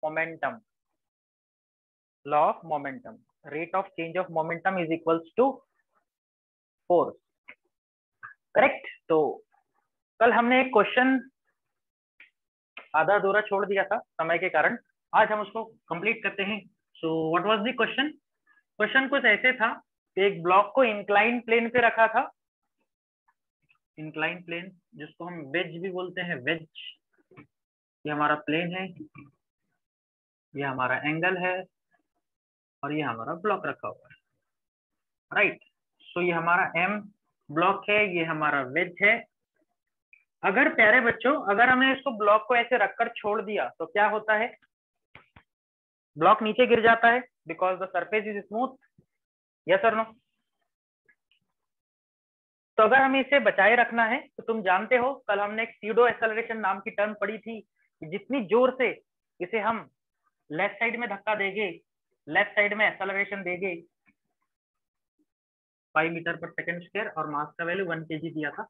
Momentum, law of momentum, rate of change of momentum is equals to force, correct. तो कल हमने एक question आधा अधूरा छोड़ दिया था समय के कारण, आज हम उसको कंप्लीट करते हैं। So what was the question? Question कुछ ऐसे था कि एक ब्लॉक को इंक्लाइन प्लेन पे रखा था, इंक्लाइन प्लेन जिसको हम वेज भी बोलते हैं, वेज। ये हमारा प्लेन है, ये हमारा एंगल है, और ये हमारा ब्लॉक रखा हुआ है, राइट। सो ये हमारा एम ब्लॉक है, ये हमारा वेज है। अगर प्यारे बच्चों, अगर हमने इसको ब्लॉक को ऐसे रखकर छोड़ दिया तो क्या होता है? ब्लॉक नीचे गिर जाता है because the surface is smooth, yes और नो? तो अगर हमें इसे बचाए रखना है तो तुम जानते हो कल हमने एक स्यूडो एक्सेलरेशन नाम की टर्म पढ़ी थी कि जितनी जोर से इसे हम लेफ्ट साइड में धक्का देंगे, लेफ्ट साइड में एक्सेलरेशन देंगे, 5 मीटर पर सेकंड स्क्वायर और मास का वैल्यू 1 kg दिया था,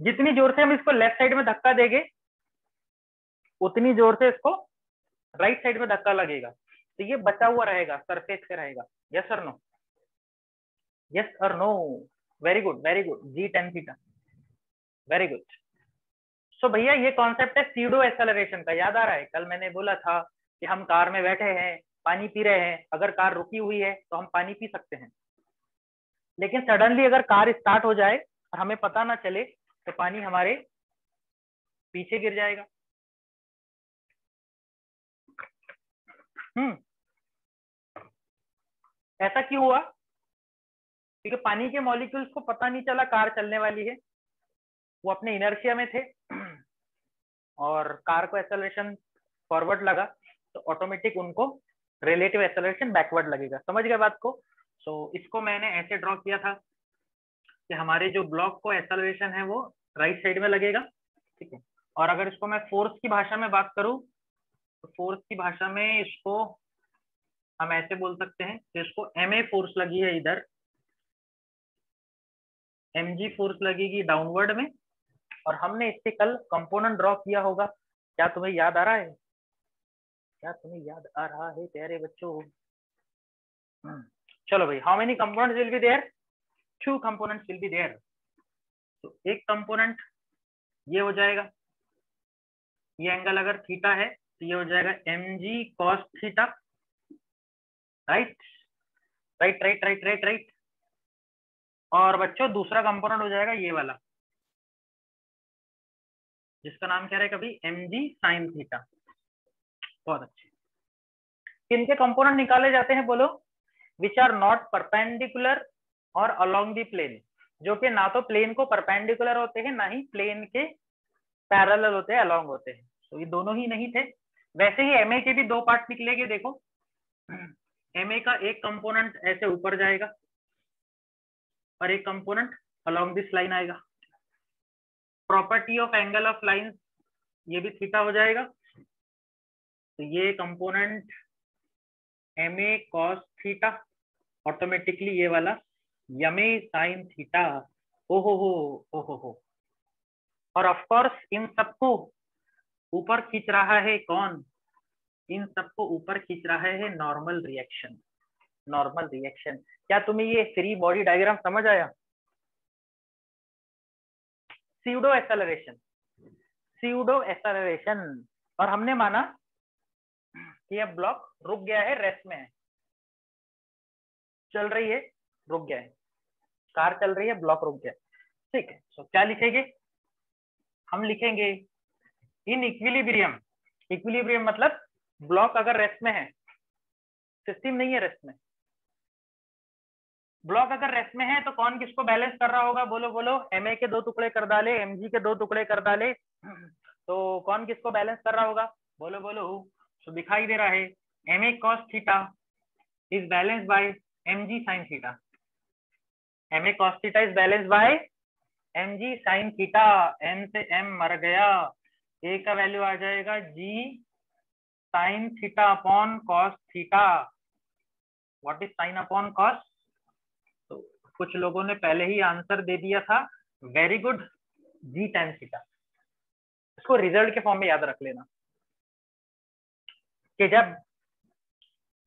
जितनी जोर से हम इसको लेफ्ट साइड में धक्का देंगे उतनी जोर से इसको राइट साइड में धक्का लगेगा, तो ये बचा हुआ रहेगा, सरफेस पे रहेगा, यस और नो? यस और no? Very good very good, G tan theta, very good. So भैया ये कॉन्सेप्ट है स्यूडो एक्सेलरेशन का, याद आ रहा है? कल मैंने बोला था कि हम कार में बैठे हैं, पानी पी रहे हैं, अगर कार रुकी हुई है तो हम पानी पी सकते हैं, लेकिन सडनली अगर कार स्टार्ट हो जाए और हमें पता ना चले तो पानी हमारे पीछे गिर जाएगा। ऐसा क्यों हुआ? क्योंकि पानी के मॉलिक्यूल्स को पता नहीं चला कार चलने वाली है, वो अपने इनर्शिया में थे और कार को एक्सेलरेशन फॉरवर्ड लगा तो ऑटोमेटिक उनको रिलेटिव एक्सेलरेशन बैकवर्ड लगेगा। समझ गए बात को? सो इसको मैंने ऐसे ड्रॉ किया था कि हमारे जो ब्लॉक को एक्सेलरेशन है वो राइट साइड में लगेगा, ठीक है। और अगर इसको मैं फोर्स की भाषा में बात करूं तो फोर्स की भाषा में इसको हम ऐसे बोल सकते हैं कि इसको एमए फोर्स लगी है इधर, एमजी फोर्स लगेगी डाउनवर्ड में, और हमने इससे कल कंपोनेंट ड्रॉ किया होगा। क्या तुम्हें याद आ रहा है? क्या तुम्हें याद आ रहा है प्यारे बच्चों? चलो भाई, how many components will be there? 2 components will be there. तो एक कंपोनेंट ये हो जाएगा, ये एंगल अगर थीटा है तो ये हो जाएगा mg cos theta, right right right right right right. और बच्चों दूसरा कंपोनेंट हो जाएगा ये वाला, जिसका नाम क्या रहेगा कभी? mg sin theta. बहुत अच्छे। किनके कंपोनेंट निकाले जाते हैं बोलो? विच आर नॉट परपेंडिकुलर और अलोंग द प्लेन, जो कि ना तो प्लेन को परपेंडिकुलर होते हैं ना ही प्लेन के पैरेलल होते हैं, अलोंग होते हैं। तो ये दोनों ही नहीं थे। वैसे ही एमए के भी 2 पार्ट निकलेंगे, देखो एमए का एक कंपोनेंट ऐसे ऊपर जाएगा और एक कंपोनेंट अलोंग दिस लाइन आएगा। Property of angle of line, ये भी थीटा हो जाएगा, तो ये component MA cos theta, automatically ये वाला यमे साइन थीटा। ओहो हो, ओहो हो। और ऑफ कोर्स इन सबको ऊपर खींच रहा है कौन? इन सबको ऊपर खींच रहा है नॉर्मल रिएक्शन, नॉर्मल रिएक्शन। क्या तुम्हें ये फ्री बॉडी डायग्राम समझ आया? Pseudo acceleration, pseudo acceleration. और हमने माना कि यह ब्लॉक रुक गया है, रेस्ट में है, चल रही है, रुक गया है, कार चल रही है, ब्लॉक रुक गया, ठीक है। तो क्या लिखेंगे? हम लिखेंगे इन इक्विलिब्रियम। इक्विलिब्रियम मतलब ब्लॉक अगर रेस्ट में है, सिस्टम नहीं है रेस्ट में, ब्लॉक अगर रेस्ट में है तो कौन किसको बैलेंस कर रहा होगा? बोलो बोलो। एमए के 2 टुकड़े कर डाले, एमजी के 2 टुकड़े कर डाले, तो कौन किसको बैलेंस कर रहा होगा? बोलो बोलो। तो दिखाई दे रहा है M A cos theta is balance by M G sine theta, M A cos theta is balance by M G sine theta. M से एम मर गया, ए का वैल्यू आ जाएगा G sine theta upon cos theta. What is sine upon cos? तो कुछ लोगों ने पहले ही आंसर दे दिया था, very good, G tan theta. इसको रिजल्ट के फॉर्म में याद रख लेना। कि जब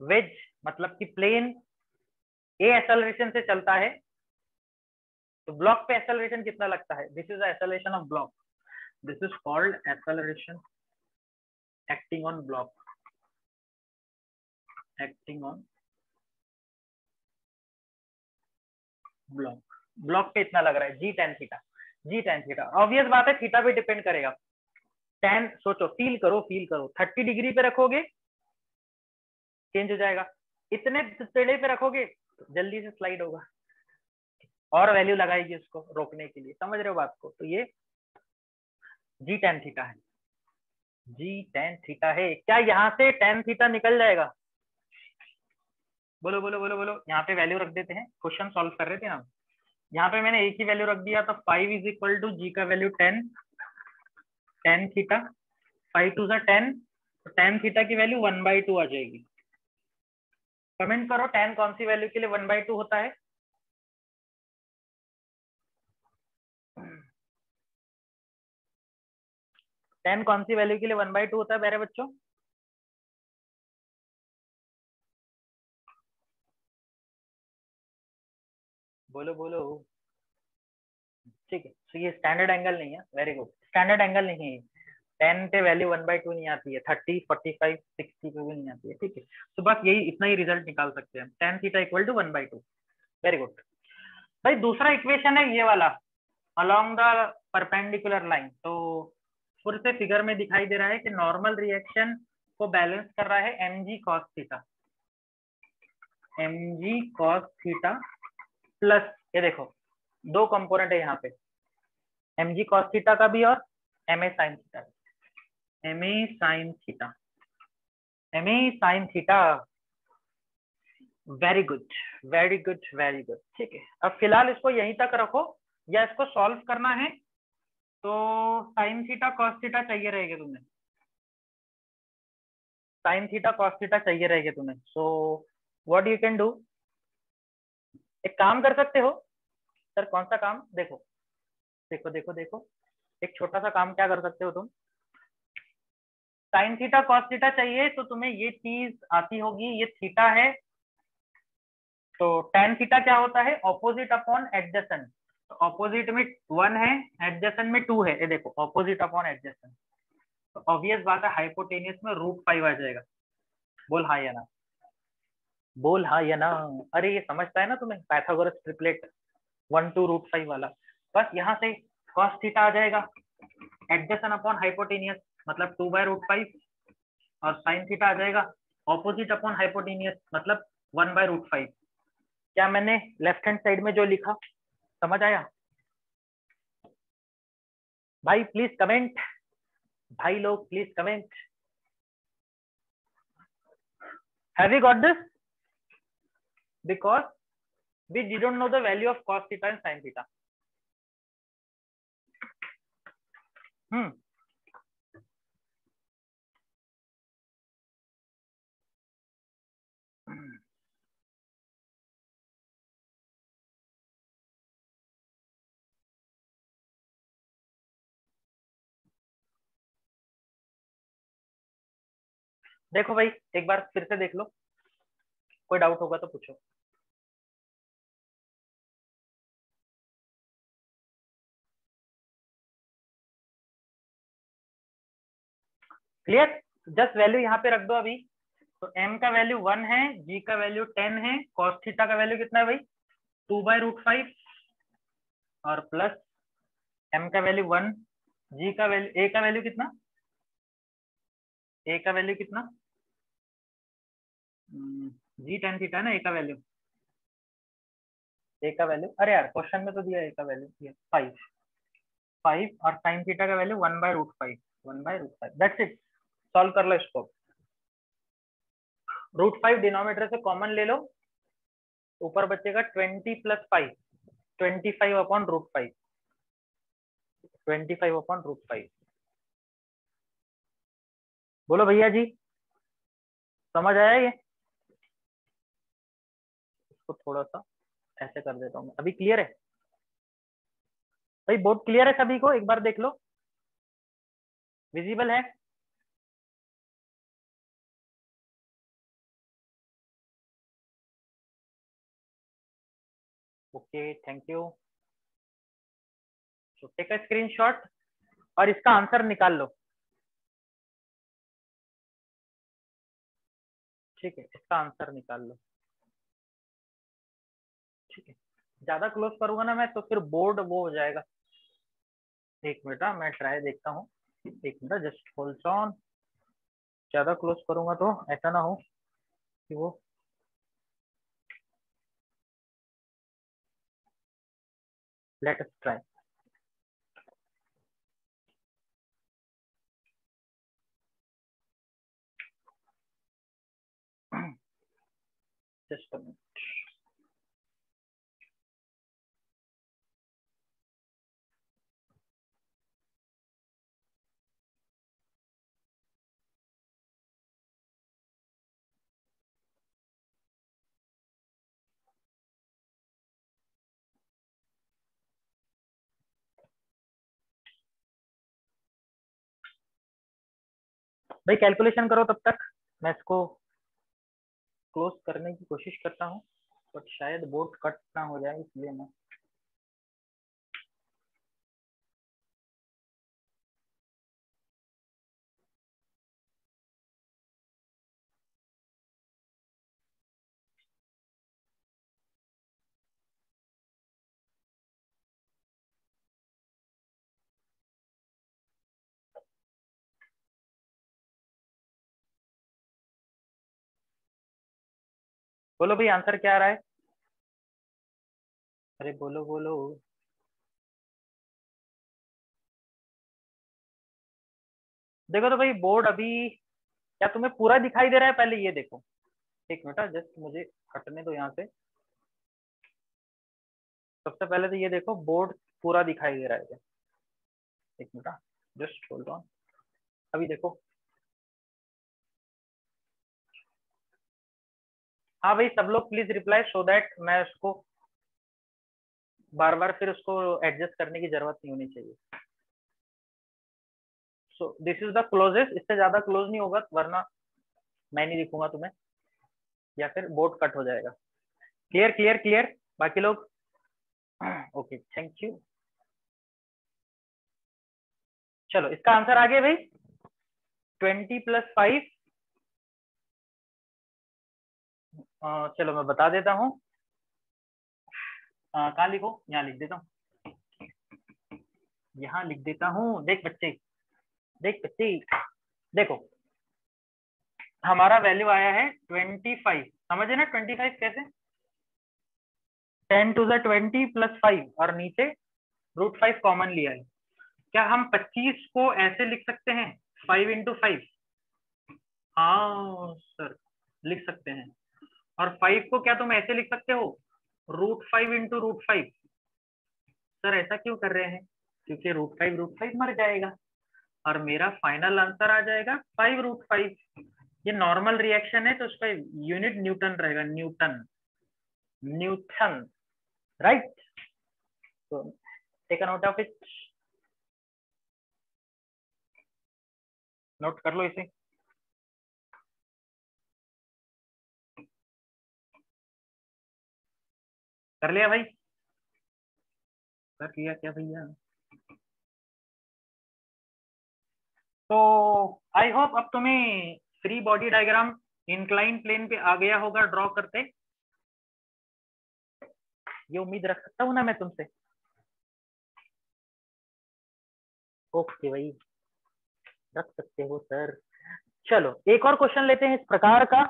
वेज मतलब कि प्लेन ए एक्सेलरेशन से चलता है तो ब्लॉक पे एक्सेलरेशन कितना लगता है? This is the acceleration of block, this is called acceleration acting on block, acting on block. Block पे इतना लग रहा है, जी टेन थीटा, जी टेन थीटा। ऑब्वियस बात है थीटा पे डिपेंड करेगा। टेन सोचो, फील करो, फील करो, 30 डिग्री पे रखोगे चेंज हो जाएगा, इतने टेढ़े पे रखोगे जल्दी से स्लाइड होगा, और वैल्यू लगाएगी उसको रोकने के लिए। समझ रहे हो बात को? तो ये जी टेन थीटा है, जी टेन थीटा है। क्या यहाँ से टेन थीटा निकल जाएगा? बोलो बोलो बोलो बोलो। यहाँ पे वैल्यू रख देते हैं, क्वेश्चन सॉल्व कर रहे थे हम। यहाँ पे मैंने एक ही वैल्यू रख दिया, तो 5 इज इक्वल टू जी का वैल्यू 10 टेन थीटा, 5 टू सा 10, तो टेन थीटा की वैल्यू 1/2 आ जाएगी। कमेंट करो टेन कौन सी वैल्यू के लिए 1/2 होता है? टेन कौन सी वैल्यू के लिए 1/2 होता है मेरे बच्चों? बोलो बोलो। ठीक है, तो ये स्टैंडर्ड एंगल नहीं है, वेरी गुड, स्टैंडर्ड एंगल नहीं है। टेन पे वैल्यू 1/2 नहीं आती है, 30, 45, 60 पे भी नहीं आती है। ठीक है, तो बस यही इतना ही रिजल्ट निकाल सकते हैं, tan theta equal to 1/2। Very good भाई। दूसरा इक्वेशन है ये वाला, अलोंग द परपेंडिकुलर लाइन। तो फिर से फिगर में दिखाई दे रहा है कि नॉर्मल रिएक्शन को बैलेंस कर रहा है mg cos theta, mg cos theta plus, ये देखो दो कंपोनेंट है यहाँ पे, mg cos थीटा का भी और ma sin theta, ma sin theta, ma sin theta. Very good very good very good. ठीक है, अब फिलहाल इसको यहीं तक रखो, या इसको सॉल्व करना है तो साइन थीटा कॉस थीटा चाहिए रहेगा तुम्हें, साइन थीटा कॉस थीटा चाहिए रहेगा तुम्हें। So what you can do, एक काम कर सकते हो। सर कौन सा काम? देखो देखो देखो देखो, एक छोटा सा काम क्या कर सकते हो तुम, साइन थीटा कॉस थीटा चाहिए तो तुम्हें ये चीज आती होगी, ये थीटा है तो टेन थीटा क्या होता है? Opposite upon adjacent. तो ऑपोजिट में 1 है, एडजेसेंट में 2 है, ये देखो ऑपोजिट अपॉन एडजेसेंट, तो ऑब्वियस बात है हाइपोटेनियस में √5 आ जाएगा। बोल हाँ या ना, बोल हाँ या ना। अरे ये समझता है ना तुम्हें, पाइथागोरस ट्रिपलेट 1 to √5 वाला। बस यहाँ से cos थीटा आ जाएगा, एडजेसेंट अपॉन हाइपोटेनियस मतलब 2/√5, और साइन थीटा आ जाएगा ऑपोजिट अपॉन हाइपोटेनियस मतलब 1/√5। क्या मैंने लेफ्ट हैंड साइड में जो लिखा समझ आया? भाई प्लीज कमेंट, भाई लोग please comment, have you got this? Because we didn't know the value of cos theta and sin theta. देखो भाई एक बार फिर से देख लो, कोई डाउट होगा तो पूछो। क्लियर? जस्ट वैल्यू यहाँ पे रख दो अभी। तो m का वैल्यू 1 है, g का वैल्यू 10 है, cos थीटा का वैल्यू कितना है भाई? 2/√5, और प्लस m का वैल्यू 1, g का वैल्यू, a का वैल्यू कितना? a का वैल्यू कितना? जी टेन थीटा ना a का वैल्यू, a का वैल्यू, अरे यार क्वेश्चन में तो दिया a का वैल्यू 5, 5, और साइन थीटा का वैल्यू 1/√5, 1/√5, दैट्स इट। सॉल्व कर लो इसको, √5 डिनोमिनेटर से कॉमन ले लो, ऊपर बचेगा 20 + 5, 25 अपॉन √5, 25 अपॉन √5। बोलो भैया जी, समझ आया ये? इसको थोड़ा सा ऐसे कर देता हूँ, अभी क्लियर है भाई? बोर्ड क्लियर है सभी को? एक बार देख लो, विजिबल है? Okay thank you. So take a screenshot और इसका आंसर निकाल लो। ठीक है, इसका आंसर निकाल लो। ठीक है, ज्यादा क्लोज करूंगा ना मैं तो फिर बोर्ड वो हो जाएगा। एक मिनट मैं ट्राई देखता हूँ। एक मिनट जस्ट होल्ड ऑन। ज्यादा क्लोज करूंगा तो ऐसा ना हो कि वो let us try. Just a minute. भाई कैलकुलेशन करो तब तक, मैं इसको क्लोज करने की कोशिश करता हूँ, बट शायद बोर्ड कट ना हो जाए इसलिए मैं। बोलो भाई आंसर क्या आ रहा है? अरे बोलो बोलो। देखो तो भाई बोर्ड अभी, क्या तुम्हें पूरा दिखाई दे रहा है? पहले ये देखो। एक मिनट जस्ट मुझे हटने दो यहाँ से। सबसे पहले तो ये देखो बोर्ड पूरा दिखाई दे रहा है क्या? एक मिनट जस्ट होल्ड ऑन। अभी देखो। हाँ भाई सब लोग प्लीज रिप्लाई सो दैट मैं उसको बार बार फिर उसको एडजस्ट करने की जरूरत नहीं होनी चाहिए। So this is the closest, इससे ज्यादा क्लोज नहीं होगा वरना मैं नहीं दिखूंगा तुम्हें या फिर बोर्ड कट हो जाएगा। क्लियर क्लियर क्लियर बाकी लोग? Okay thank you. चलो इसका आंसर आ गया भाई। 20 + 5। चलो मैं बता देता हूँ। कहाँ लिखो, यहाँ लिख देता हूँ। यहाँ लिख देता हूँ। देख बच्चे, देख बच्चे, देखो हमारा वैल्यू आया है 25। समझे ना 25 कैसे? 10⁻²0 + 5 और नीचे √5 कॉमन लिया है। क्या हम 25 को ऐसे लिख सकते हैं 5 × 5? हाँ सर लिख सकते हैं। और 5 को क्या तुम ऐसे लिख सकते हो √5 × √5? सर ऐसा क्यों कर रहे हैं? क्योंकि √5 मर जाएगा और मेरा फाइनल आंसर आ जाएगा 5 √5। ये नॉर्मल रिएक्शन है तो उसका यूनिट न्यूटन रहेगा। Newton, Newton, right. तो take a note of it. Note कर लो इसे। कर लिया भाई? कर लिया क्या भैया? तो आई होप अब तुम्हें free body diagram incline plane पे आ गया होगा ड्रॉ करते। ये उम्मीद रख सकता हूँ ना मैं तुमसे? ओके भाई, रख सकते हो सर। चलो एक और क्वेश्चन लेते हैं इस प्रकार का,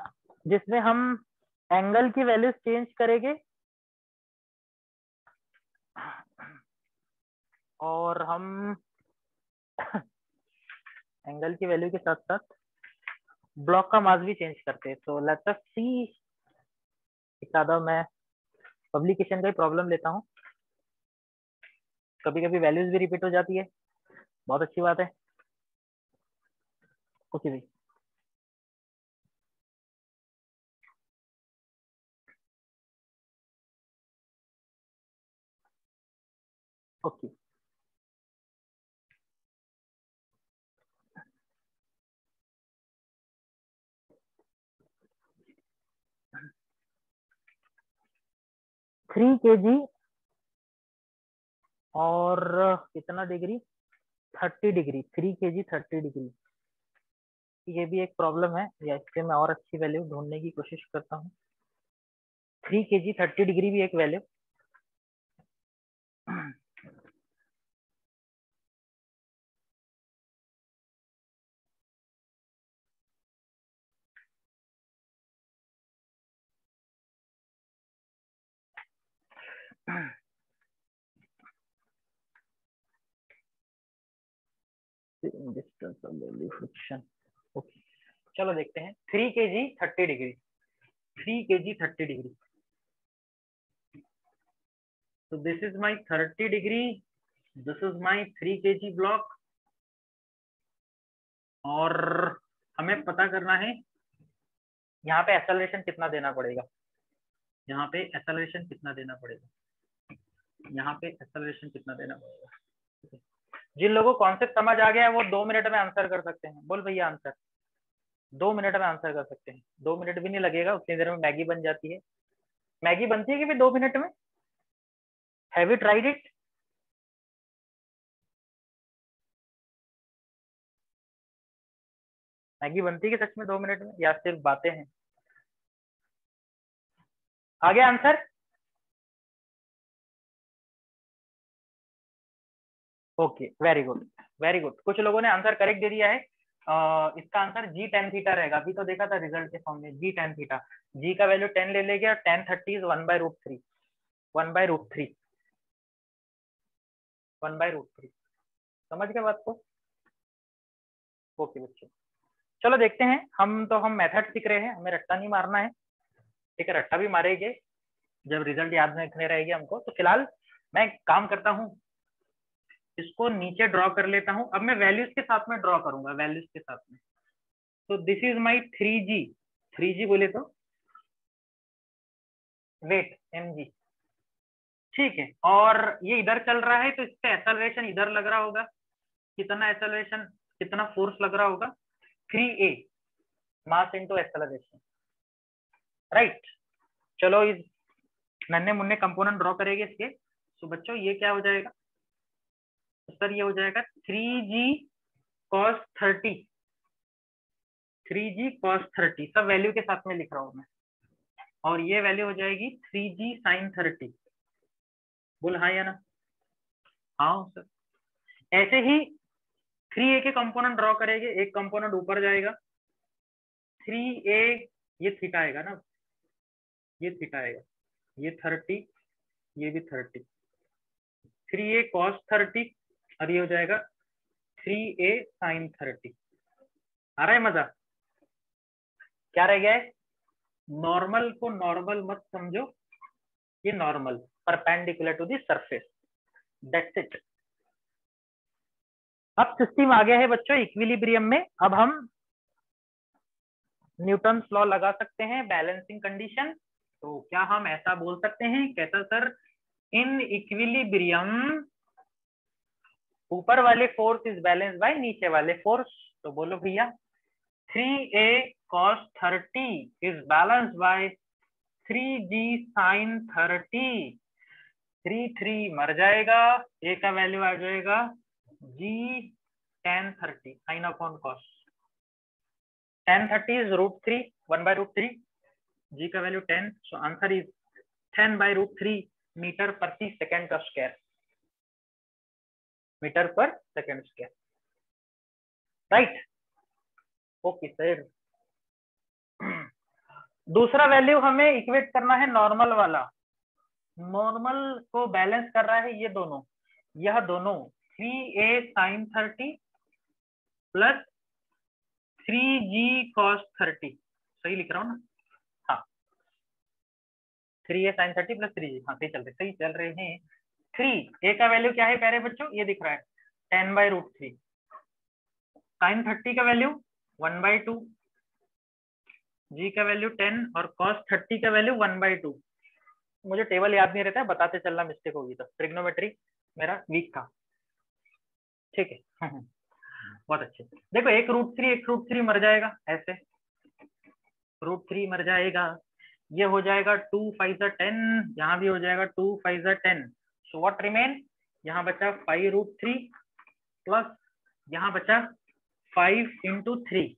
जिसमें हम एंगल की वैल्यूज चेंज करेंगे और हम एंगल की वैल्यू के साथ साथ ब्लॉक का मास भी चेंज करते हैं। तो लेट्स अस सी। ज्यादा मैं पब्लिकेशन का ही प्रॉब्लम लेता हूँ, कभी कभी वैल्यूज भी रिपीट हो जाती है। बहुत अच्छी बात है। ओके भाई। ओके 3 kg और कितना डिग्री, 30 डिग्री, 3 kg 30 डिग्री। ये भी एक प्रॉब्लम है, या इससे मैं और अच्छी वैल्यू ढूंढने की कोशिश करता हूँ। 3 kg 30 डिग्री भी एक value. Distance of value friction. Okay, चलो देखते हैं। 3 kg 30 degree, 3 kg 30 degree. So this is my 30 degree, this is my 3 kg block, और हमें पता करना है यहाँ पे एक्सेलरेशन कितना देना पड़ेगा, यहाँ पे एक्सेलरेशन कितना देना पड़ेगा, यहाँ पे एक्सेलरेशन कितना देना पड़ेगा। जिन लोगों को कॉन्सेप्ट समझ आ गया है वो 2 मिनट में आंसर कर सकते हैं। बोल भैया आंसर, 2 मिनट में आंसर कर सकते हैं। 2 मिनट भी नहीं लगेगा, उतनी देर में मैगी बन जाती है। मैगी बनती है कि भी 2 मिनट में? Have you tried it? Maggi बनती है कि सच में 2 मिनट में, या सिर्फ बातें हैं? आ गया answer? Okay, very good very good. कुछ लोगों ने आंसर करेक्ट दे दिया है। इसका आंसर जी टेन थीटा रहेगा। अभी तो देखा था रिजल्ट के फॉर्म में, जी टेन थीटा। जी का वैल्यू 10 ले लेंगे और टेन 30 इज 1/√3, 1/√3, 1/√3। समझ गए बात को? ओके बच्चों, चलो देखते हैं। हम मेथड सीख रहे हैं, हमें रट्टा नहीं मारना है। ठीक है, रट्टा भी मारेंगे जब रिजल्ट याद रखने रहेगी हमको। तो फिलहाल मैं काम करता हूँ, इसको नीचे ड्रॉ कर लेता हूँ। अब मैं वैल्यूज के साथ में ड्रॉ करूंगा, वैल्यूज के साथ में। तो this is my 3G, 3G बोले तो वेट mg, ठीक है। और ये इधर चल रहा है तो इस पे एक्सेलरेशन इधर लग रहा होगा। कितना एक्सेलरेशन, कितना फोर्स लग रहा होगा? 3a, mass into acceleration, right. चलो इस नन्हे मुन्ने कंपोनेंट ड्रॉ करेंगे इसके। तो बच्चों ये क्या हो जाएगा? तो सर ये हो जाएगा 3G cos 30, 3G cos 30, सब वैल्यू के साथ में लिख रहा हूं मैं। और ये वैल्यू हो जाएगी 3G sin 30। बोल हाँ या ना? हाँ सर। ऐसे ही 3a के कंपोनेंट ड्रॉ करेंगे, एक कंपोनेंट ऊपर जाएगा 3a, ये थीटा आएगा ना, ये थीटा आएगा, ये 30, ये भी 30, 3a cos 30, और ये हो जाएगा 3a sin 30। आ रहा है मजा? क्या रह गया है? नॉर्मल को नॉर्मल मत समझो, ये normal perpendicular to the surface, that's it. अब सिस्टम आ गया है बच्चों इक्विलिब्रियम में। अब हम न्यूटन लॉ लगा सकते हैं, बैलेंसिंग कंडीशन। तो क्या हम ऐसा बोल सकते हैं, कैसा सर? इन इक्विलिब्रियम ऊपर वाले फोर्स इज बैलेंस बाय नीचे वाले फोर्स। तो बोलो भैया 3a cos 30 is balance bye 3g sin 30। 3 मर जाएगा, a का वैल्यू आ जाएगा g tan 30 sin अपॉन cos। tan 30 is √3, 1/√3, g का value 10, so answer is 10/√3 metre प्रति सेकंड का square, metre per second square, right. Okay sir. दूसरा वैल्यू हमें इक्वेट करना है नॉर्मल वाला। नॉर्मल को बैलेंस कर रहा है ये दोनों, यह दोनों 3a sin 30 plus 3g cos 30। सही लिख रहा हूँ ना? हाँ, 3a sin 30 प्लस 3g, हाँ सही चल रहे हैं। 3a का वैल्यू क्या है प्यारे बच्चों? ये दिख रहा है 10/√3। sin 30 का वैल्यू 1/2, g का वैल्यू 10 और cos 30 का वैल्यू 1/2। मुझे टेबल याद नहीं रहता है, बताते चलना, मिस्टेक होगी तो। ट्रिग्नोमेट्री मेरा वीक था, ठीक है। बहुत अच्छे। देखो एक √3 मर जाएगा, ऐसे √3 मर जाएगा। ये हो जाएगा 2 5 10, यहाँ भी हो जाएगा 2 5 10। So what remain? यहाँ बचा 5√3 प्लस यहाँ बचा 5 × 3,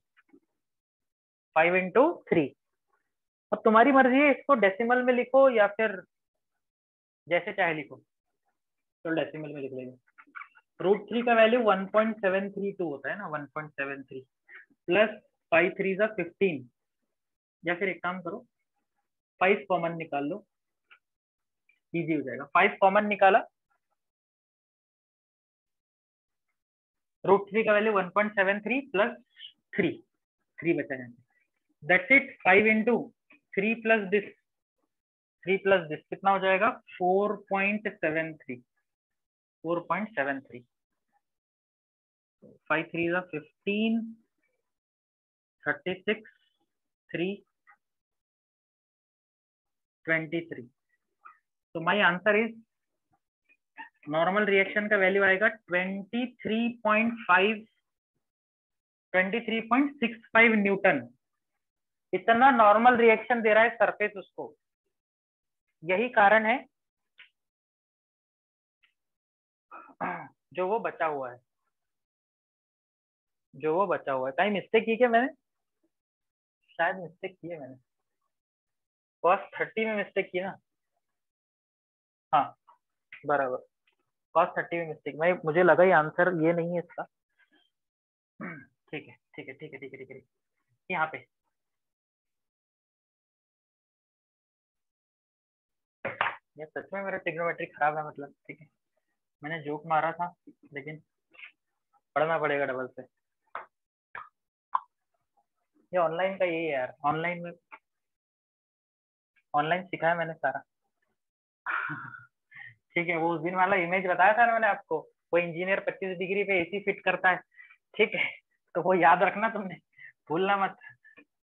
5 × 3। अब तुम्हारी मर्जी है, इसको डेसिमल में लिखो या फिर जैसे चाहे लिखो। तो डेसिमल में लिख लेंगे। √3 का वैल्यू 1.732 होता है ना, 1.73 प्लस 5 3 15, या फिर एक काम करो 5 कॉमन निकाल लो, इजी हो जाएगा। 5 कॉमन निकाला, √3 का वैल्यू 1.73 प्लस 3 बचा है, that's it. 5 × 3 plus this, 3 plus this कितना हो जाएगा 4.73, 4.73। 5 3 15, 36, 3, 23। तो my answer is, normal reaction का वैल्यू आएगा 23.65 न्यूटन। इतना नॉर्मल रिएक्शन दे रहा है सरफेस उसको। यही कारण है जो वो बचा हुआ है, कहीं मिस्टेक की क्या मैंने? शायद मिस्टेक की है मैंने, cos 30 में मिस्टेक की ना। हाँ बराबर, cos 30 में मिस्टेक, मैं मुझे लगा ही आंसर ये नहीं है इसका। ठीक है ठीक है ठीक है ठीक है ठीक है, यहाँ पे ये सच में मेरा ट्रिग्नोमेट्री खराब है मतलब। ठीक है, मैंने जोक मारा था लेकिन पढ़ना पड़ेगा डबल से। ये ऑनलाइन का यही है यार, ऑनलाइन में ऑनलाइन सिखा है मैंने सारा। ठीक है, वो उस दिन वाला इमेज बताया था ना मैंने आपको, वो इंजीनियर 25 डिग्री पे एसी फिट करता है। ठीक है, तो वो याद रखना तुमने, भूलना मत,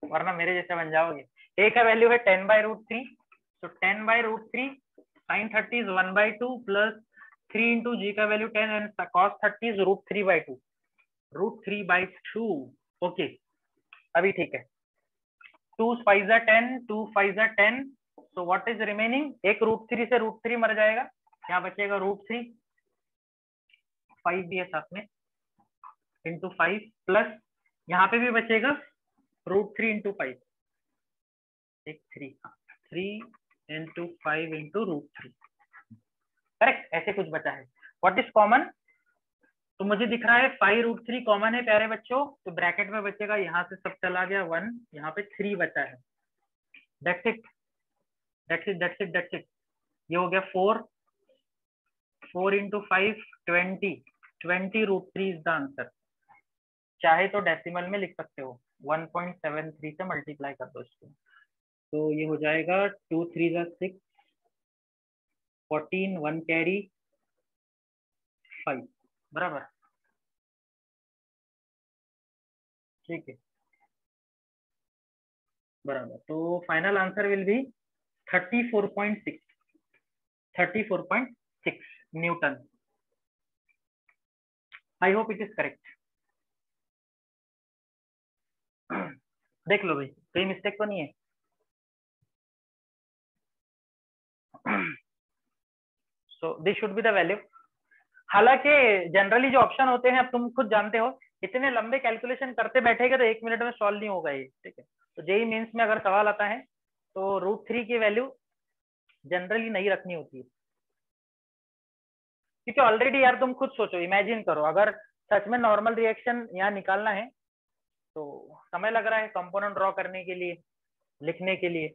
वरना मेरे जैसे बन जाओगे। ए का वैल्यू है 10/√3, तो 10/√3 sin 30 इज 1/2 प्लस 3 × जी का value 10 and cos 30 is √3/2, √3/2। Okay, अभी ठीक है। 2 5 10, 2 5 10, so what is remaining? एक √3 से √3 मर जाएगा, क्या बचेगा √3, 5 भी है साथ में, इंटू 5 प्लस यहाँ पे भी बचेगा √3 × 5, एक 3 × 5 × √3, करेक्ट। ऐसे कुछ बचा है। What is common? तो मुझे दिख रहा है 5√3 कॉमन है प्यारे बच्चों, तो ब्रैकेट में बचेगा, यहाँ से सब चला गया 1, यहाँ पे 3 बचा है। That's it, that's it, that's it, that's it. ये हो गया 4 × 5 20 √3 इज द आंसर। चाहे तो डेसिमल में लिख सकते हो, 1.73 से मल्टीप्लाई कर दो इसको, तो ये हो जाएगा 2 3 6, 14, 1 कैरी 5, बराबर। ठीक है, बराबर। तो final answer will be 34.6, 34.6 Newton. I hope it is correct. देख लो भाई, कोई मिस्टेक तो नहीं है। So this should be the value. हालांकि जनरली जो ऑप्शन होते हैं, अब तुम खुद जानते हो, इतने लंबे कैलकुलेशन करते बैठेगा तो 1 मिनट में सॉल्व नहीं होगा ये। ठीक है, तो जेई मेंस में अगर सवाल आता है तो √3 की वैल्यू जनरली नहीं रखनी होती है, क्योंकि ऑलरेडी यार तुम खुद सोचो, इमेजिन करो, अगर सच में नॉर्मल रिएक्शन यहाँ निकालना है तो समय लग रहा है कंपोनेंट ड्रॉ करने के लिए, लिखने के लिए।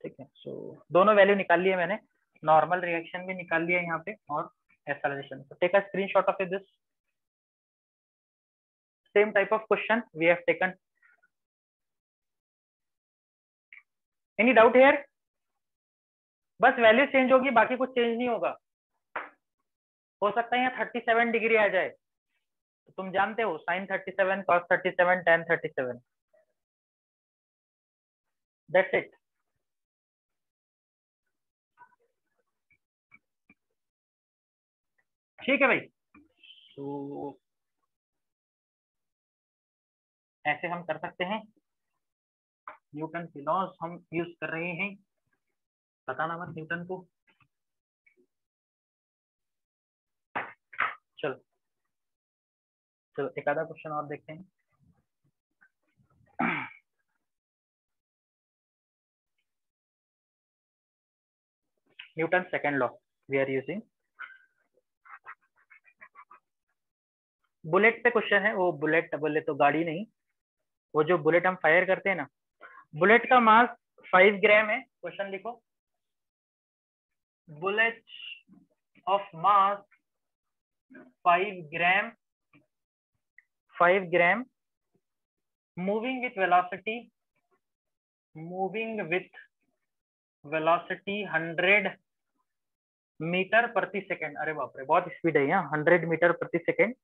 ठीक है, सो दोनों वैल्यू निकाल लिए मैंने, नॉर्मल रिएक्शन भी निकाल लिया यहाँ पे और acceleration. So take a screenshot of this. Same type of question we have taken. Any doubt here? बस वैल्यू चेंज होगी, बाकी कुछ चेंज नहीं होगा। हो सकता है यहाँ 37 डिग्री आ जाए, तो तुम जानते हो sin 37, cos 37, tan 37, that's it. ठीक है भाई, तो ऐसे हम कर सकते हैं। न्यूटन के लॉज हम यूज कर रहे हैं, बताना मत न्यूटन को। चलो एक आधा क्वेश्चन और देखते हैं। Newton second law we are using. Bullet पे क्वेश्चन है, वो बुलेट बोले तो गाड़ी नहीं, वो जो बुलेट हम फायर करते हैं ना, बुलेट का मास 5 ग्राम है। क्वेश्चन लिखो, bullet of mass 5 gram, 5 gram, moving with velocity, moving with velocity 100 metre प्रति सेकेंड। अरे बाप रे, बहुत स्पीड है यहाँ, 100 मीटर प्रति सेकेंड।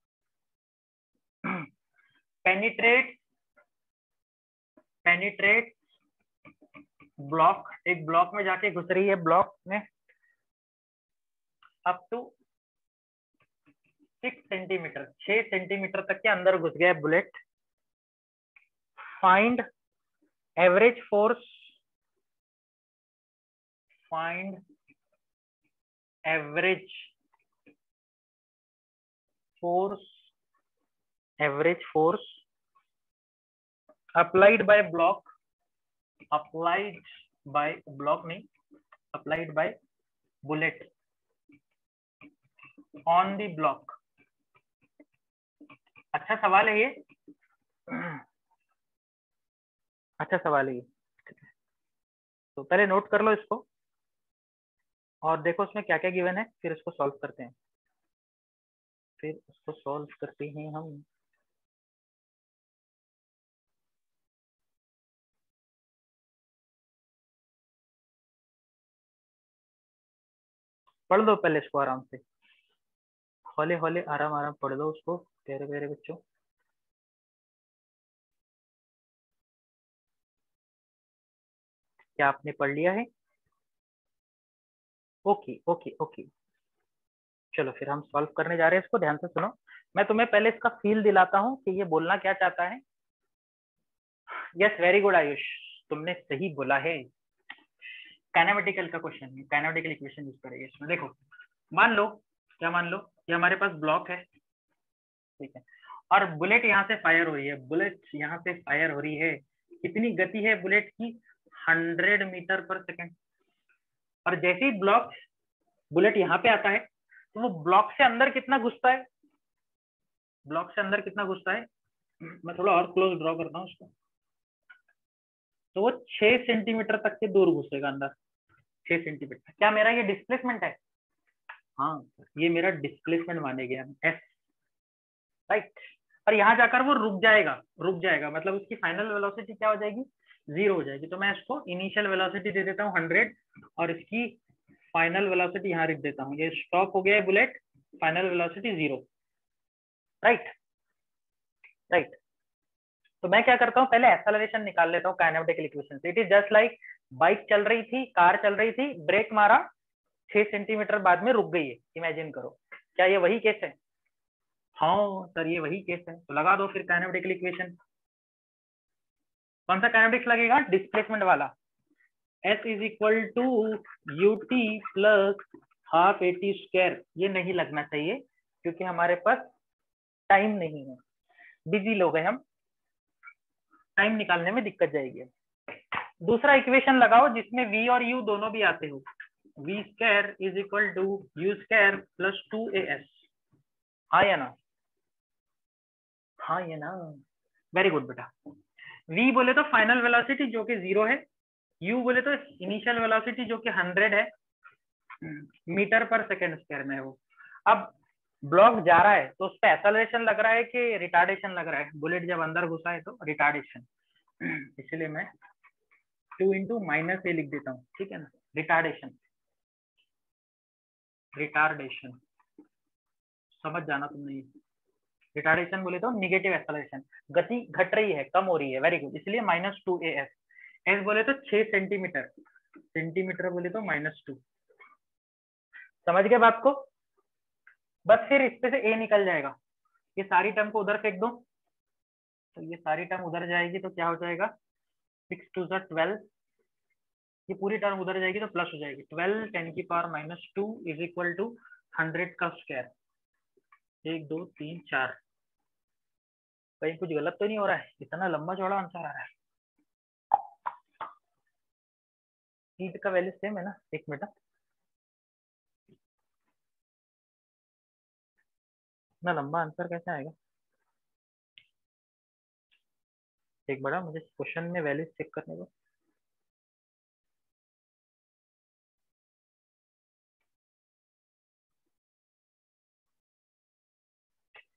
पेनिट्रेट, पेनिट्रेट ब्लॉक, एक ब्लॉक में जाके घुस रही है, ब्लॉक में अप टू 6 सेंटीमीटर, 6 सेंटीमीटर तक के अंदर घुस गया है bullet. Find average force, find average force, average force applied by block, applied by block नहीं, applied by bullet on the block. अच्छा सवाल है ये, अच्छा सवाल है ये। तो पहले नोट कर लो इसको और देखो उसमें क्या क्या गिवन है, फिर इसको सॉल्व करते हैं, फिर उसको सॉल्व करते हैं हम। पढ़ दो पहले इसको आराम से, हौले हौले आराम आराम पढ़ दो उसको प्यारे प्यारे बच्चों। क्या आपने पढ़ लिया है? ओके ओके ओके, चलो फिर हम सॉल्व करने जा रहे हैं इसको। ध्यान से सुनो, मैं तुम्हें पहले इसका फील दिलाता हूँ कि ये बोलना क्या चाहता है। यस वेरी गुड आयुष, तुमने सही बोला है। काइनेमेटिकल का क्वेश्चन है, काइनेमेटिकल इक्वेशन यूज करेंगे इसमें। देखो मान लो, क्या मान लो, ये हमारे पास ब्लॉक है, ठीक है, और बुलेट यहाँ से फायर हो रही है, बुलेट यहाँ से फायर हो रही है। कितनी गति है बुलेट की? 100 मीटर पर सेकेंड। और जैसे ही ब्लॉक, बुलेट यहाँ पे आता है तो वो ब्लॉक से अंदर कितना घुसता है? ब्लॉक से अंदर कितना घुसता है? मैं थोड़ा और क्लोज ड्रॉ करता हूँ उसको। तो वो 6 सेंटीमीटर तक के दूर घुसेगा अंदर, 6 सेंटीमीटर। क्या मेरा ये डिस्प्लेसमेंट है? हाँ, ये मेरा डिस्प्लेसमेंट माने गया एस, राइट। और यहाँ जाकर वो रुक जाएगा, रुक जाएगा मतलब उसकी फाइनल वेलोसिटी क्या हो जाएगी? 0 हो जाएगी। तो मैं इसको इनिशियल वेलोसिटी दे देता हूँ 100 और इसकी फाइनल वेलोसिटी यहाँ लिख देता हूँ। ये स्टॉप हो गया है bullet, final velocity 0, right right. तो मैं क्या करता हूँ, पहले एक्सेलरेशन निकाल लेता हूँ काइनेमेटिकल इक्वेशन से। It is just like bike चल रही थी, कार चल रही थी, ब्रेक मारा, 6 सेंटीमीटर बाद में रुक गई है। इमेजिन करो, क्या ये वही केस है? हाँ सर ये वही केस है। तो लगा दो फिर काइनेमेटिकल इक्वेशन। कौन सा काइनेमेटिक्स लगेगा? डिस्प्लेसमेंट वाला। S is equal to ut plus half AT square. ये नहीं लगना चाहिए क्योंकि हमारे पास टाइम नहीं है, बिजी लोग हैं हम, टाइम निकालने में दिक्कत जाएगी। दूसरा इक्वेशन लगाओ जिसमें v और u दोनों भी आते हो। v square is equal to u square plus 2as। हाँ या ना? हाँ या ना? वेरी गुड बेटा। v बोले तो फाइनल वेलोसिटी जो कि 0 है, u बोले तो इनिशियल वेलोसिटी जो कि 100 है मीटर पर सेकेंड स्क्वायर में है वो। अब ब्लॉक जा रहा है तो उस पर एक्सेलरेशन लग रहा है कि रिटार्डेशन लग रहा है? बुलेट जब अंदर घुसा है तो रिटार्डेशन, इसलिए मैं 2 इंटू माइनस ए लिख देता हूँ, ठीक है ना। रिटार्डेशन, रिटार्डेशन समझ जाना तुमने। रिटार्डेशन बोले तो निगेटिव एक्सेलरेशन, गति घट रही है, कम हो रही है, वेरी गुड, इसलिए -2as। एस बोले तो 6 सेंटीमीटर, सेंटीमीटर बोले तो -2। समझ गए बात को? बस फिर इससे से ए निकल जाएगा, ये सारी टर्म को उधर फेंक दो, तो ये सारी टर्म उधर जाएगी तो क्या हो जाएगा? 6 2 12, ये पूरी टर्म उधर जाएगी तो प्लस हो जाएगी। 12 10 की पावर -2 इज इक्वल टू 100 का स्क्वायर। 1 2 3 4, कहीं कुछ गलत तो नहीं हो रहा है, इतना लंबा चौड़ा आंसर आ रहा है। हीट का वैल्यू सेम है ना, एक मिनट, इतना लंबा आंसर कैसे आएगा? एक बड़ा मुझे क्वेश्चन में वैल्यू चेक करने को।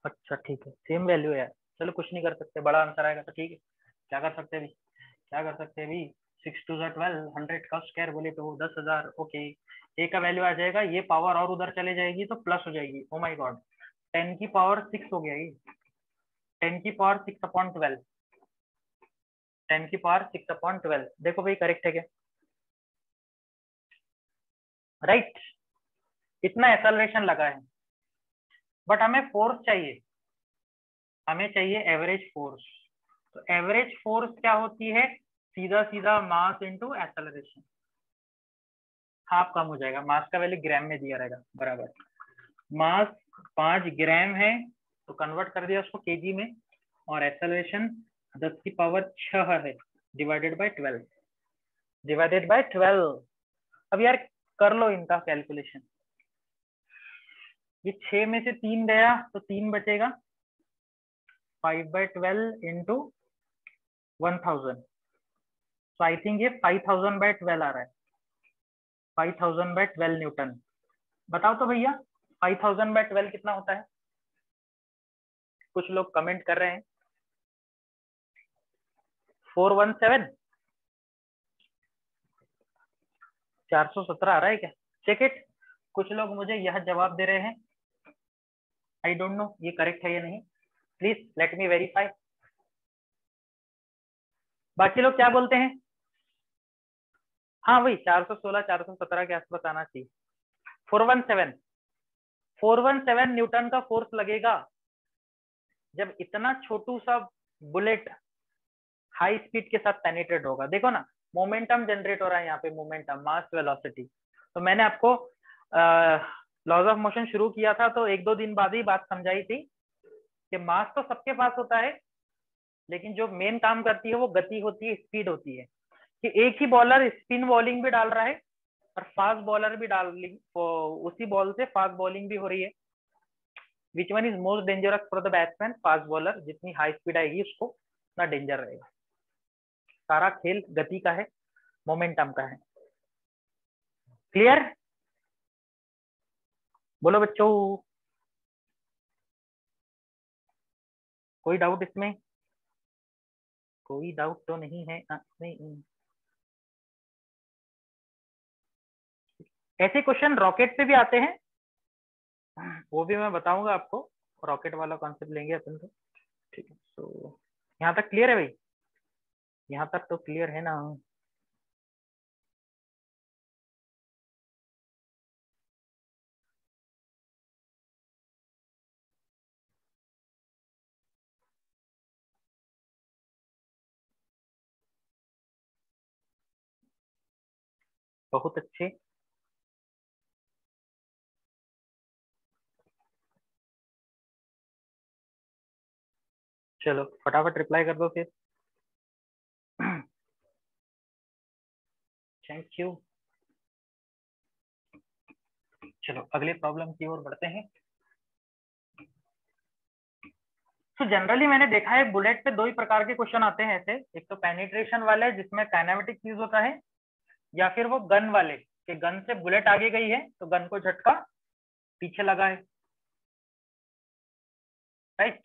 अच्छा ठीक है, सेम वैल्यू है यार, चलो कुछ नहीं कर सकते, बड़ा आंसर आएगा तो ठीक है, क्या कर सकते हैं अभी, क्या कर सकते हैं अभी। 6 2 12, 100 का स्क्वायर बोले तो 10,000, ओके। ए का वैल्यू आ जाएगा, ये पावर और उधर चले जाएगी तो प्लस हो जाएगी, ओ माई गॉड, 10 की पावर 6 हो गया ये, 10 की पावर 6/12, 10 की पावर 6/12, देखो भाई करेक्ट है क्या? राइट, इतना एक्सेलरेशन लगा है, बट हमें फोर्स चाहिए, हमें चाहिए एवरेज फोर्स। तो एवरेज फोर्स क्या होती है? सीधा सीधा मास इनटू एक्सेलरेशन, हाफ कम हो जाएगा, मास का वैल्यू ग्राम में दिया रहेगा, बराबर। मास 5 ग्राम है तो कन्वर्ट कर दिया उसको केजी में, और एक्सेलरेशन 10 की पावर 6 है, डिवाइडेड बाय 12, डिवाइडेड बाय 12। अब यार कर लो इनका कैलकुलेशन, ये 6 में से 3 गया तो 3 बचेगा, 5/12 इंटू 1000, तो आई थिंक ये 5000/12 आ रहा है, 5000/12 न्यूटन। बताओ तो भैया 5000/12 कितना होता है? कुछ लोग कमेंट कर रहे हैं, 417, 417 आ रहा है क्या? Check it. कुछ लोग मुझे यह जवाब दे रहे हैं, आई डोंट नो ये करेक्ट है या नहीं, प्लीज लेट मी वेरीफाई। बाकी लोग क्या बोलते हैं? हाँ वही 416 417 के आसपास आना चाहिए। 417, 417 न्यूटन का फोर्स लगेगा जब इतना छोटू सा बुलेट हाई स्पीड के साथ पेनिट्रेट होगा। देखो ना, मोमेंटम जनरेट हो रहा है यहाँ पे, मोमेंटम, मास वेलोसिटी। तो मैंने आपको लॉज ऑफ मोशन शुरू किया था तो 1 2 दिन बाद ही बात समझाई थी कि मास तो सबके पास होता है, लेकिन जो मेन काम करती है वो गति होती है, स्पीड होती है। कि एक ही बॉलर स्पिन बॉलिंग भी डाल रहा है और फास्ट बॉलर भी उसी बॉल से फास्ट बॉलिंग भी हो रही है। Which one is most dangerous for the batsman? Fast bowler, जितनी हाई स्पीड आएगी उसको उतना डेंजर रहेगा। सारा खेल गति का है, मोमेंटम का है। क्लियर? बोलो बच्चों, कोई डाउट इसमें? कोई डाउट तो नहीं है नहीं। ऐसे क्वेश्चन रॉकेट पे भी आते हैं, वो भी मैं बताऊंगा आपको, रॉकेट वाला कॉन्सेप्ट लेंगे अपन तो। ठीक है, तो यहाँ तक क्लियर है भाई? यहाँ तक तो क्लियर है ना? बहुत अच्छे। चलो फटाफट रिप्लाई कर दो फिर। Thank you. चलो अगले प्रॉब्लम की ओर बढ़ते हैं। तो जनरली मैंने देखा है बुलेट पे 2 ही प्रकार के क्वेश्चन आते हैं ऐसे, एक तो पेनिट्रेशन वाले जिसमें काइनेमेटिक यूज होता है, या फिर वो गन वाले कि गन से बुलेट आगे गई है तो गन को झटका पीछे लगा है। राइट,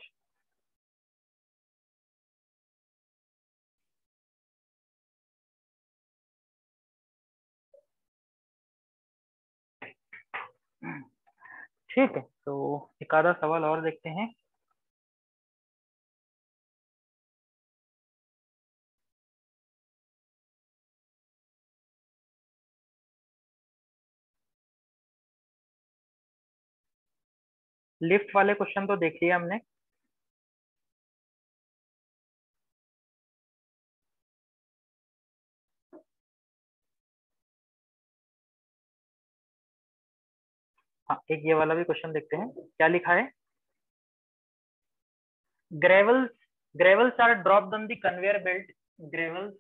ठीक है, तो एक आधा सवाल और देखते हैं। लिफ्ट वाले क्वेश्चन तो देख लिया हमने। हाँ एक ये वाला भी क्वेश्चन देखते हैं, क्या लिखा है? Gravel Gravels are dropped on the conveyor belt. Gravels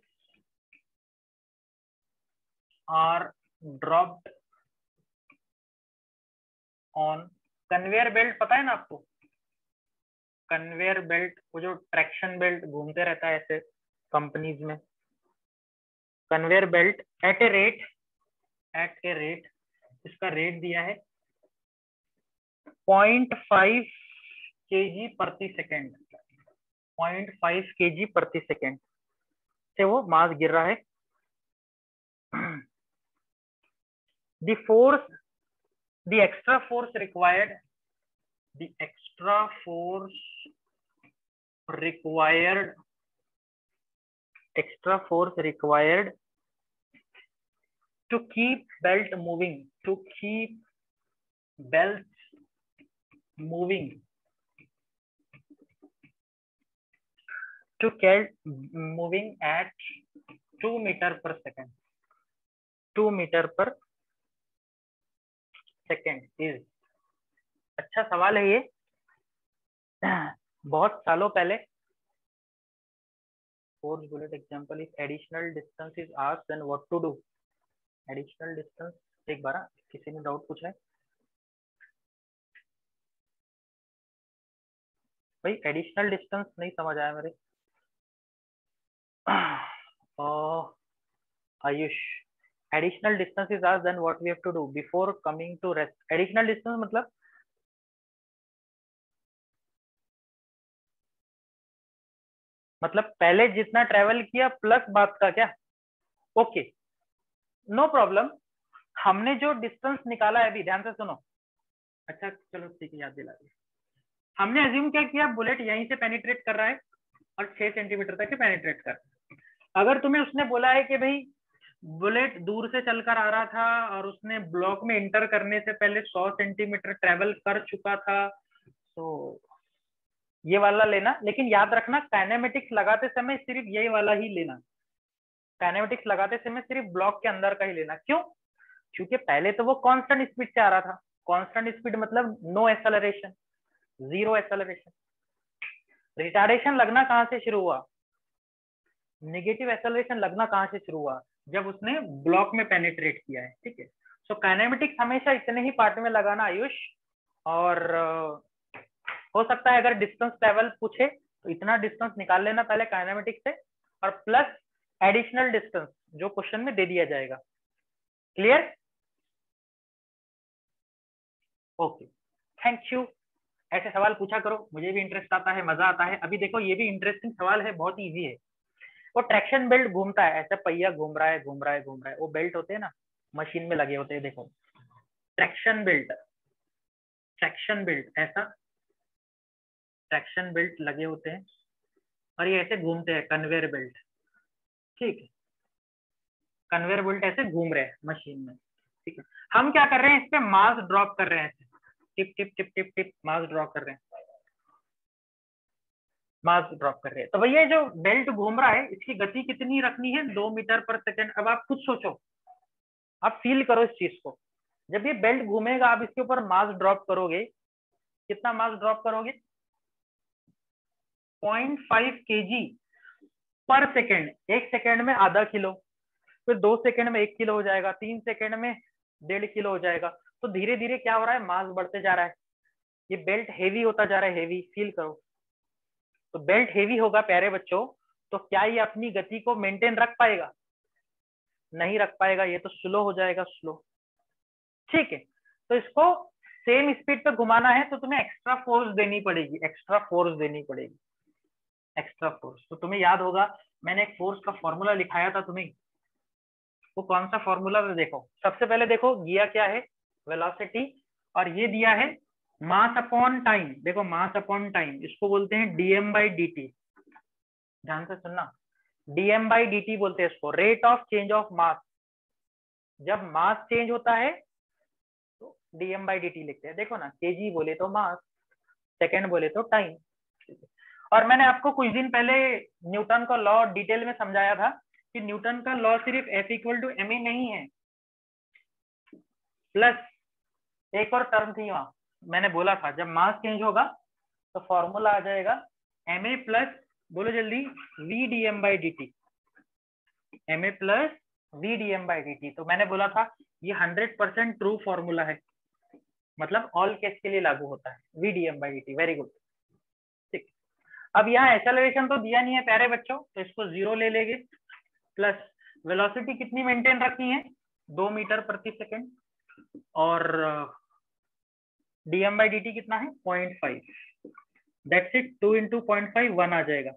are dropped on conveyor belt. पता है ना आपको कन्वेयर बेल्ट, वो जो ट्रैक्शन बेल्ट घूमते रहता है ऐसे कंपनीज में, conveyor belt eight a rate, इसका रेट दिया है 0.5 kg प्रति सेकेंड, 0.5 kg प्रति सेकेंड से वो मास गिर रहा है। the extra force required to keep belts moving at 2 meter per second, 2 meter per second is। अच्छा सवाल है ये, बहुत सालों पहले। Force bullet example if additional distance is asked then what to do. Additional distance एक बार किसी ने डाउट पूछा है भाई? एडिशनल डिस्टेंस नहीं समझ आया मेरे। Ayush, additional distance is asked then what we have to do before coming to rest. Additional distance मतलब पहले जितना ट्रेवल किया प्लस बात का क्या? Okay, no problem. हमने जो डिस्टेंस निकाला है अभी, ध्यान से सुनो। अच्छा चलो ठीक है, याद दिला दी। हमने अज्यूम क्या किया, बुलेट यहीं से पेनिट्रेट कर रहा है और 6 सेंटीमीटर तक पेनिट्रेट कर रहा है। अगर तुम्हें उसने बोला है कि भाई बुलेट दूर से चलकर आ रहा था और उसने ब्लॉक में इंटर करने से पहले 100 सेंटीमीटर ट्रेवल कर चुका था, तो ये वाला लेना। लेकिन याद रखना काइनेमेटिक्स लगाते समय सिर्फ यही वाला ही लेना, काइनेमेटिक्स लगाते समय सिर्फ ब्लॉक के अंदर का ही लेना। क्यों? क्योंकि पहले तो वो कांस्टेंट स्पीड से आ रहा था। कांस्टेंट स्पीड मतलब no acceleration, zero acceleration. Retardation लगना कहां से शुरू हुआ, नेगेटिव एक्सेलरेशन लगना कहां से शुरू हुआ, जब उसने ब्लॉक में पेनिट्रेट किया है। ठीक है, सो काइनेमेटिक्स हमेशा इतने ही पार्ट में लगाना आयुष। और हो सकता है अगर डिस्टेंस ट्रेवल पूछे तो इतना डिस्टेंस निकाल लेना पहले काइनेमेटिक्स से, और प्लस एडिशनल डिस्टेंस जो क्वेश्चन में दे दिया जाएगा। क्लियर? Okay, thank you. ऐसे सवाल पूछा करो, मुझे भी इंटरेस्ट आता है, मजा आता है। अभी देखो ये भी इंटरेस्टिंग सवाल है, बहुत इजी है। वो ट्रैक्शन बेल्ट घूमता है, ऐसा पहिया घूम रहा है घूम रहा है घूम रहा है। वो बेल्ट होते हैं ना, मशीन में लगे होते हैं, देखो ट्रैक्शन बेल्ट, ऐसा ट्रैक्शन बेल्ट लगे होते हैं और ये ऐसे घूमते हैं, कन्वेयर बेल्ट। ठीक है, कन्वेयर बेल्ट ऐसे घूम रहे हैं मशीन में। ठीक है, हम क्या कर रहे हैं, इस पे मास ड्रॉप कर रहे हैं, tip tip tip tip tip mass drop कर रहे हैं, मास ड्रॉप कर रहे हैं। तो भैया जो बेल्ट घूम रहा है इसकी गति कितनी रखनी है, 2 मीटर पर सेकेंड। अब आप खुद सोचो, आप फील करो इस चीज को। जब ये बेल्ट घूमेगा आप इसके ऊपर मास ड्रॉप करोगे, कितना मास ड्रॉप करोगे? 0.5 kg पर सेकेंड। 1 सेकेंड में आधा किलो, फिर 2 सेकेंड में 1 किलो हो जाएगा, 3 सेकेंड में 1.5 किलो हो जाएगा। तो धीरे धीरे क्या हो रहा है, मास बढ़ते जा रहा है, ये बेल्ट हेवी होता जा रहा है, हेवी। फील करो, तो बेल्ट हेवी होगा प्यारे बच्चों, तो क्या ये अपनी गति को मेंटेन रख पाएगा? नहीं रख पाएगा, ये तो स्लो हो जाएगा, स्लो। ठीक है, तो इसको सेम स्पीड पे घुमाना है तो तुम्हें एक्स्ट्रा फोर्स देनी पड़ेगी, एक्स्ट्रा फोर्स देनी पड़ेगी, एक्स्ट्रा फोर्स। तो तुम्हें याद होगा मैंने एक फोर्स का फॉर्मूला लिखाया था तुम्हें, वो कौन सा फॉर्मूला है देखो। सबसे पहले देखो दिया क्या है, वेलोसिटी, और ये दिया है मास अपॉन टाइम। देखो मास अपॉन टाइम, इसको बोलते हैं डीएम बाई डी। ध्यान से सुनना, डीएम बाई डी बोलते हैं इसको, rate of change of mass. जब मास चेंज होता है तो डीएम बाई डी लिखते हैं। देखो ना, केजी बोले तो मास, सेकेंड बोले तो टाइम। और मैंने आपको कुछ दिन पहले न्यूटन का लॉ डिटेल में समझाया था कि न्यूटन का लॉ सिर्फ F equal to M A नहीं है, प्लस एक और टर्म थी वहां, मैंने बोला था जब मास चेंज होगा तो फॉर्मूला आ जाएगा एम ए प्लस बोलो जल्दी, V D M by D T, M A plus V D M by D T. तो मैंने बोला था ये 100% ट्रू फॉर्मूला है, मतलब ऑल केस के लिए लागू होता है, V D M by D T. Very good. ठीक, अब यहाँ एक्सेलरेशन तो दिया नहीं है प्यारे बच्चों, तो इसको 0 ले लेंगे, प्लस वेलोसिटी कितनी मेंटेन रखनी है, 2 मीटर प्रति सेकेंड, और dm बाई dt कितना है 0.5, दैट्स इट। 2 इंटू 0.5 1 आ जाएगा।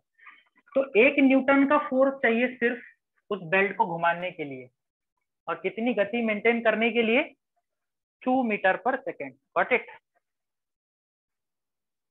तो 1 न्यूटन का फोर्स चाहिए सिर्फ उस बेल्ट को घुमाने के लिए, और कितनी गति मेंटेन करने के लिए, 2 मीटर पर सेकेंड। Got it.